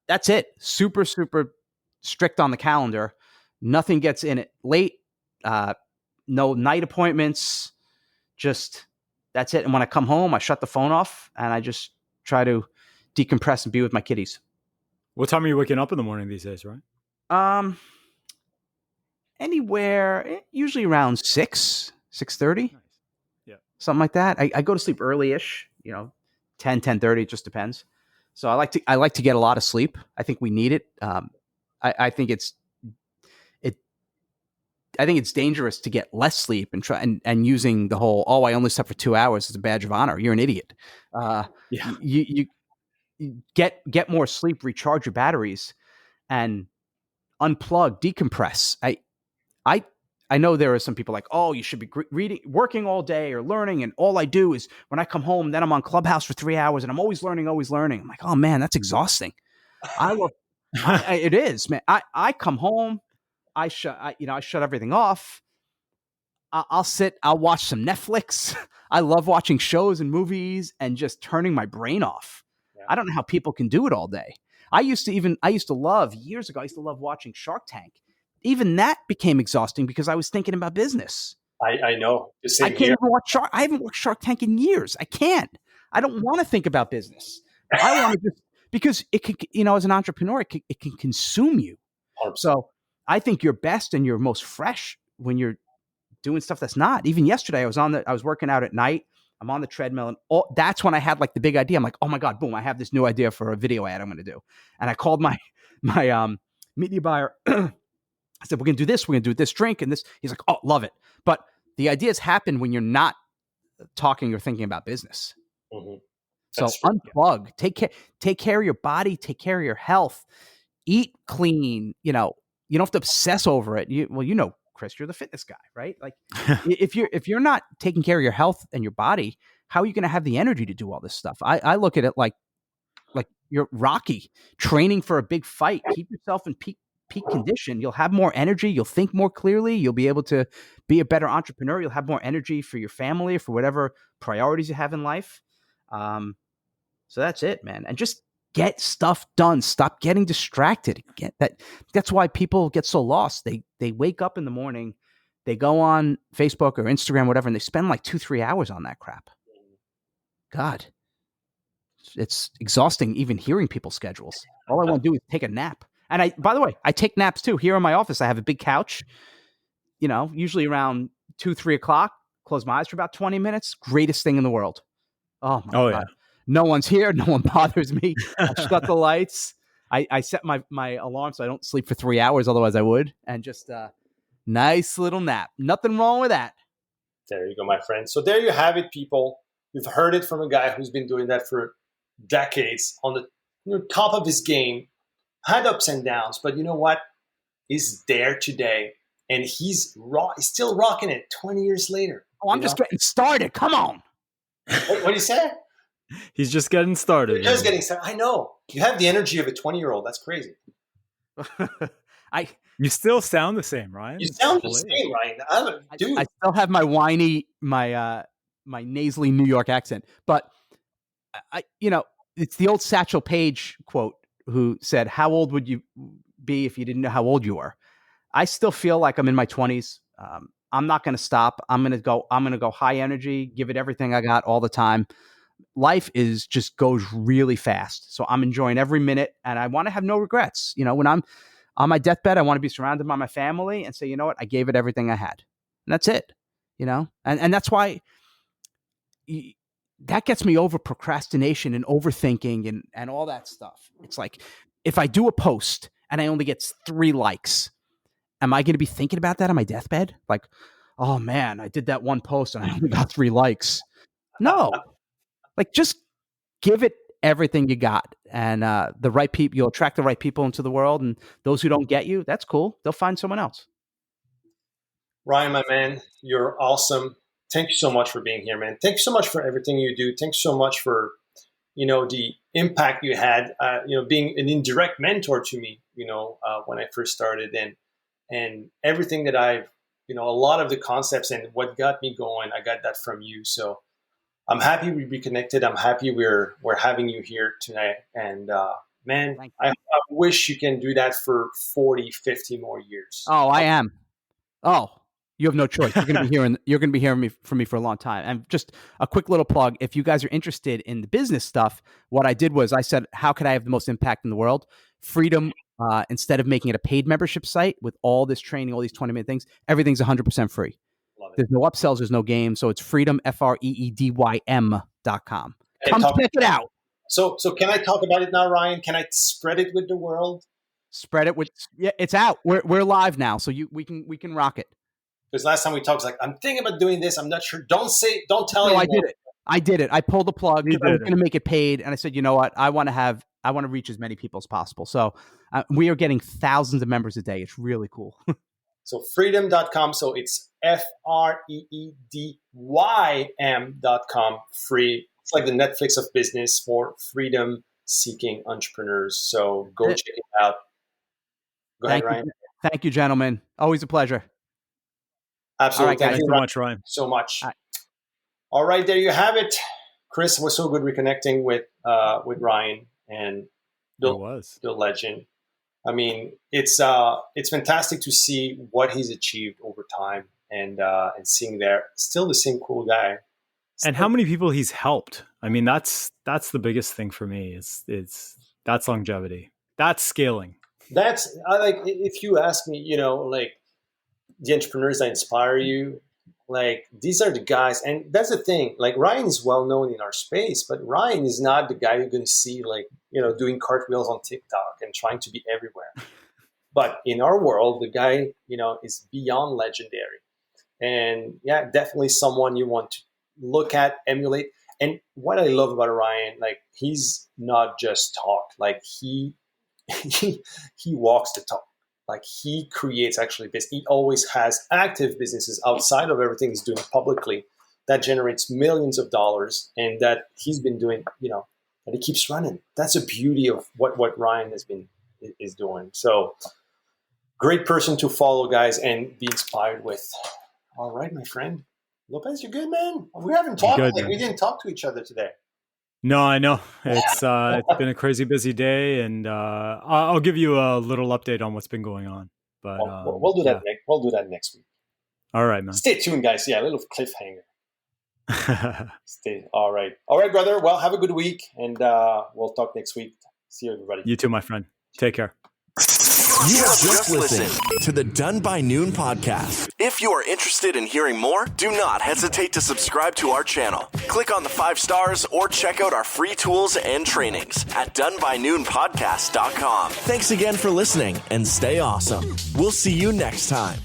that's it. Super, super strict on the calendar. Nothing gets in it late. No night appointments. Just that's it. And when I come home, I shut the phone off and I just try to decompress and be with my kiddies. What time are you waking up in the morning these days, right? Anywhere, usually around 6:30. Nice. Yeah. Something like that. I go to sleep early-ish, 10:30, it just depends. So I like to get a lot of sleep. I think we need it. I think it's dangerous to get less sleep and try and using the whole, I only slept for 2 hours as a badge of honor. You're an idiot. Yeah. You get more sleep, recharge your batteries, and unplug, decompress. I know there are some people like, you should be working all day or learning. And all I do is when I come home, then I'm on Clubhouse for 3 hours and I'm always learning. I'm like, oh man, that's exhausting. It is, man. I come home, I shut everything off. I'll watch some Netflix. I love watching shows and movies and just turning my brain off. Yeah. I don't know how people can do it all day. I used to love watching Shark Tank. Even that became exhausting because I was thinking about business. I know. I can't even watch Shark. I haven't watched Shark Tank in years. I can't. I don't want to think about business. I want to just, because it can, as an entrepreneur, it can consume you. 100%. So I think you're best and you're most fresh when you're doing stuff that's not. Even yesterday, I was working out at night. I'm on the treadmill, and that's when I had like the big idea. I'm like, oh my God, boom! I have this new idea for a video ad I'm going to do. And I called my media buyer. I said, we're going to do this. We're going to do this drink and this. He's like, oh, love it. But the ideas happen when you're not talking or thinking about business. Mm-hmm. So unplug, take care of your body, take care of your health, eat clean. You don't have to obsess over it. Chris, you're the fitness guy, right? Like if you're not taking care of your health and your body, how are you going to have the energy to do all this stuff? I look at it like you're Rocky training for a big fight. Keep yourself in peak condition. You'll have more energy. You'll think more clearly. You'll be able to be a better entrepreneur. You'll have more energy for your family, for whatever priorities you have in life. So that's it, man. And just get stuff done. Stop getting distracted. That's why people get so lost. They wake up in the morning, they go on Facebook or Instagram, whatever, and they spend like 2-3 hours on that crap. God, it's exhausting even hearing people's schedules. All I want to do is take a nap. And by the way, I take naps too. Here in my office, I have a big couch, usually around 2-3 o'clock, close my eyes for about 20 minutes. Greatest thing in the world. Oh my God. Yeah. No one's here. No one bothers me. I shut the lights. I set my alarm so I don't sleep for 3 hours. Otherwise I would. And just nice little nap. Nothing wrong with that. There you go, my friend. So there you have it, people. You've heard it from a guy who's been doing that for decades, on the top of his game, had ups and downs, but you know what? He's there today, and he's still rocking it 20 years later. Oh, I'm just getting started. Come on. What do you say? He's just getting started. He's just getting started. I know. You have the energy of a 20-year-old. That's crazy. You still sound the same, Ryan. You sound the same, Ryan. Dude. I still have my whiny, my nasally New York accent, but it's the old Satchel Paige quote, who said, how old would you be if you didn't know how old you were? I still feel like I'm in my 20s. I'm not going to stop. I'm going to go high energy, give it everything I got all the time. life is just goes really fast. So I'm enjoying every minute, and I want to have no regrets. When I'm on my deathbed, I want to be surrounded by my family and say, you know what, I gave it everything I had, and that's it. And that's why that gets me over procrastination and overthinking and all that stuff. It's like, if I do a post and I only get 3 likes, am I going to be thinking about that on my deathbed? Like, oh man, I did that one post and I only got 3 likes. No, like, just give it everything you got, and the right people, you'll attract the right people into the world, and those who don't get you, that's cool. They'll find someone else. Ryan, my man, you're awesome. Thank you so much for being here, man. Thank you so much for everything you do. Thanks so much for, the impact you had, being an indirect mentor to me, when I first started, and everything that I've, a lot of the concepts and what got me going, I got that from you. So I'm happy we reconnected. I'm happy we're having you here tonight. And man, I wish you can do that for 40, 50 more years. Oh, I am. Oh, you have no choice. You're going to be hearing from me for a long time. And just a quick little plug: if you guys are interested in the business stuff, what I did was I said, how could I have the most impact in the world? Freedom. Instead of making it a paid membership site with all this training, all these 20-minute things, everything's 100% free. There's no upsells, there's no games. So it's freedom, FREEDYM.com. Come check it out. So can I talk about it now, Ryan? Can I spread it with the world? Spread it with, yeah, it's out. We're live now, so we can rock it. Because last time we talked, like, I'm thinking about doing this. I'm not sure. Don't tell anyone. I did it. I pulled the plug because I was going to make it paid. And I said, you know what? I want to reach as many people as possible. So we are getting thousands of members a day. It's really cool. So freedom.com. So it's FREEDYM.com. Free. It's like the Netflix of business for freedom-seeking entrepreneurs. So go check it out. Go ahead, Ryan. Thank you, gentlemen. Always a pleasure. Absolutely. All right, guys. Thank you so much, Ryan. So much. All right, there you have it. Chris, was so good reconnecting with Ryan and the legend. I mean, it's fantastic to see what he's achieved over time, and seeing there still the same cool guy. And how many people he's helped. I mean, that's the biggest thing for me. That's longevity. That's scaling. If you ask me, like, the entrepreneurs that inspire you, like, these are the guys. And that's the thing, like, Ryan is well known in our space, but Ryan is not the guy you're going to see, like, doing cartwheels on TikTok and trying to be everywhere. But in our world, the guy, is beyond legendary. And yeah, definitely someone you want to look at, emulate. And what I love about Ryan, like, he's not just talk, like he walks the talk. Like, he creates actually business. He always has active businesses outside of everything he's doing publicly that generates millions of dollars, and that he's been doing, that he keeps running. That's the beauty of what Ryan is doing. So great person to follow, guys, and be inspired with. All right, my friend. Lopez, you good, man? We haven't talked. We didn't talk to each other today. No, I know. It's been a crazy busy day, and I'll give you a little update on what's been going on. But we'll do that. We'll do that next week. All right, man. Stay tuned, guys. Yeah, a little cliffhanger. All right, brother. Well, have a good week, and we'll talk next week. See you, everybody. You too, my friend. Take care. You have just listened to the Done by Noon podcast. If you are interested in hearing more, do not hesitate to subscribe to our channel. Click on the 5 stars or check out our free tools and trainings at donebynoonpodcast.com. Thanks again for listening, and stay awesome. We'll see you next time.